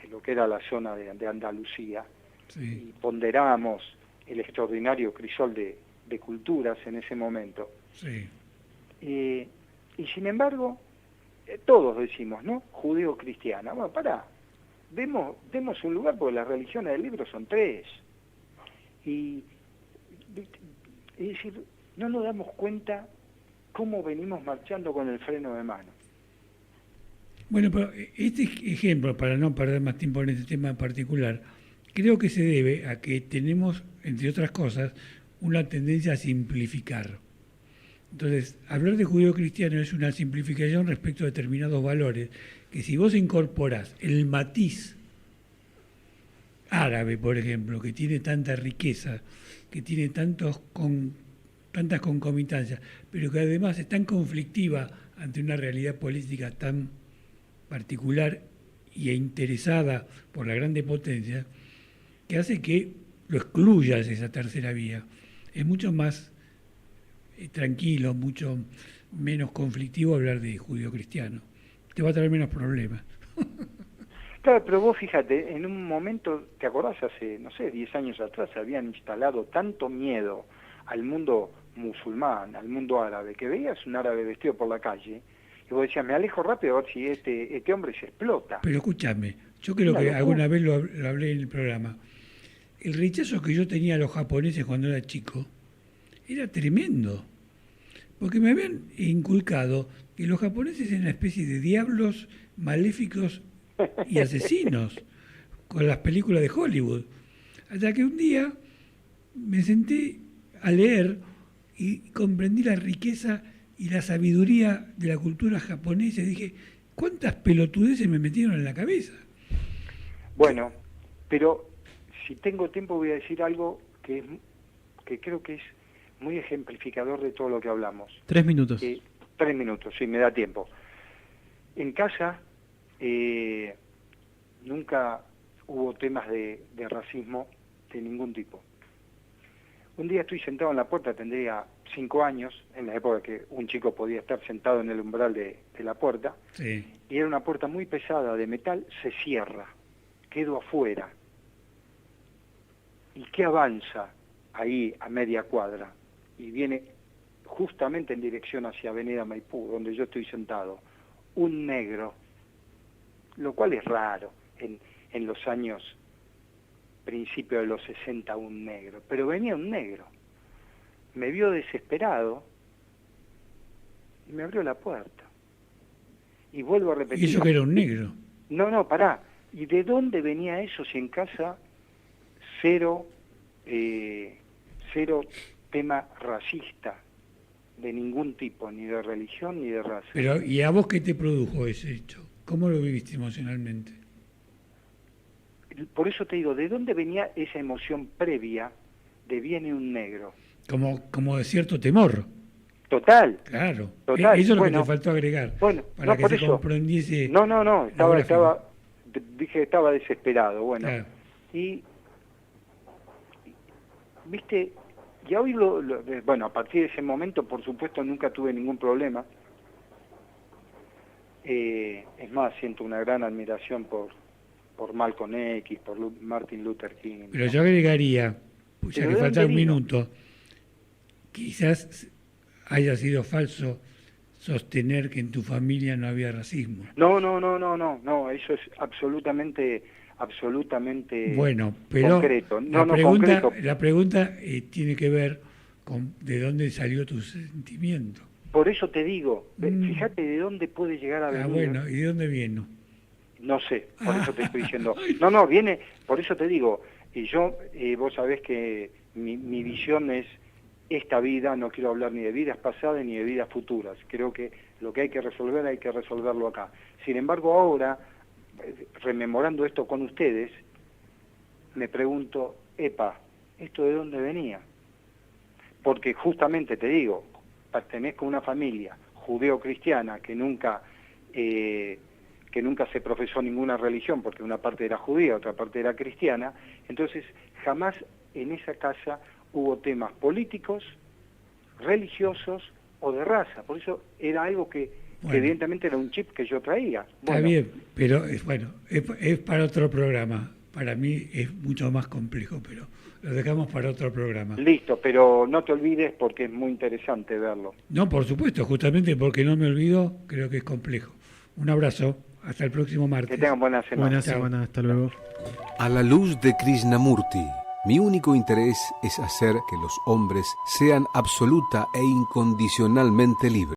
lo que era la zona de Andalucía,
sí,
y ponderamos el extraordinario crisol de culturas en ese momento.
sí.
Y sin embargo, todos decimos, ¿no? Judeo-cristiana. Bueno, demos un lugar, porque las religiones del libro son 3. Y es decir, no nos damos cuenta cómo venimos marchando con el freno de mano.
Bueno, pero este ejemplo, para no perder más tiempo en este tema en particular, creo que se debe a que tenemos, entre otras cosas, una tendencia a simplificar. Entonces, hablar de judío-cristiano es una simplificación respecto a determinados valores, que si vos incorporás el matiz árabe, por ejemplo, que tiene tanta riqueza, que tiene tantas concomitancias, pero que además es tan conflictiva ante una realidad política tan particular e interesada por la grande potencia, que hace que lo excluyas esa tercera vía. Es mucho más tranquilo, mucho menos conflictivo hablar de judío-cristiano. Te va a traer menos problemas.
Claro, pero vos fíjate, en un momento, ¿te acordás? Hace, no sé, 10 años atrás habían instalado tanto miedo al mundo musulmán, al mundo árabe, que veías un árabe vestido por la calle y vos decías, me alejo rápido a ver si este hombre se explota.
Pero escúchame, yo creo que alguna vez lo hablé en el programa. El rechazo que yo tenía a los japoneses cuando era chico era tremendo, porque me habían inculcado que los japoneses eran una especie de diablos maléficos y asesinos con las películas de Hollywood. Hasta que un día me senté a leer y comprendí la riqueza y la sabiduría de la cultura japonesa y dije, ¿cuántas pelotudeces me metieron en la cabeza?
Bueno, pero si tengo tiempo voy a decir algo que creo que es muy ejemplificador de todo lo que hablamos.
3 minutos.
3 minutos, sí, me da tiempo. En casa nunca hubo temas de racismo de ningún tipo. Un día estoy sentado en la puerta, tendría 5 años, en la época que un chico podía estar sentado en el umbral de la puerta,
sí,
y era una puerta muy pesada de metal, se cierra, quedo afuera. ¿Y qué avanza ahí a media cuadra? Y viene justamente en dirección hacia Avenida Maipú, donde yo estoy sentado, un negro, lo cual es raro en los años, principio de los 60, un negro, pero venía un negro, me vio desesperado y me abrió la puerta. Y vuelvo a repetir.
¿Y eso que era un negro?
No, pará, ¿Y de dónde venía eso si en casa cero tema racista de ningún tipo, ni de religión ni de raza?
Pero, ¿y a vos qué te produjo ese hecho? ¿Cómo lo viviste emocionalmente?
Por eso te digo, ¿de dónde venía esa emoción previa de viene un negro?
Como de cierto temor.
Total.
Claro.
Total.
Eso es lo
Bueno,
que te faltó agregar.
Bueno,
para
no,
que
por
se
eso.
comprendiese.
No,
gráfico.
dije que estaba desesperado, bueno.
Claro.
Y, viste, ya hoy bueno, a partir de ese momento, por supuesto, nunca tuve ningún problema. Es más, siento una gran admiración por Malcolm X, por Martin Luther King.
Pero yo agregaría, ya
¿Pero
que
de
falta
dónde
un
vino?
minuto, quizás haya sido falso sostener que en tu familia no había racismo.
No, eso es absolutamente
Bueno, pero
concreto.
la
Concreto.
pregunta tiene que ver con de dónde salió tu sentimiento.
Por eso te digo, fíjate de dónde puede llegar a venir.
Ah, bueno, ¿y de dónde vino?
No sé, por eso te estoy diciendo. No, viene, por eso te digo, y yo, vos sabés que mi visión es esta vida, no quiero hablar ni de vidas pasadas ni de vidas futuras. Creo que lo que hay que resolverlo acá. Sin embargo, ahora, rememorando esto con ustedes, me pregunto, ¿esto de dónde venía? Porque justamente te digo, pertenezco a una familia judeo-cristiana que nunca se profesó ninguna religión, porque una parte era judía, otra parte era cristiana, entonces jamás en esa casa hubo temas políticos, religiosos o de raza, por eso era algo que evidentemente era un chip que yo traía.
Está bien, pero es para otro programa. Para mí es mucho más complejo, pero lo dejamos para otro programa.
Listo, pero no te olvides porque es muy interesante verlo.
No, por supuesto, justamente porque no me olvido, creo que es complejo. Un abrazo, hasta el próximo martes.
Que tengan buena semana.
Buena
Chao.
semana, hasta luego.
A la luz de Krishnamurti, mi único interés es hacer que los hombres sean absoluta e incondicionalmente libres.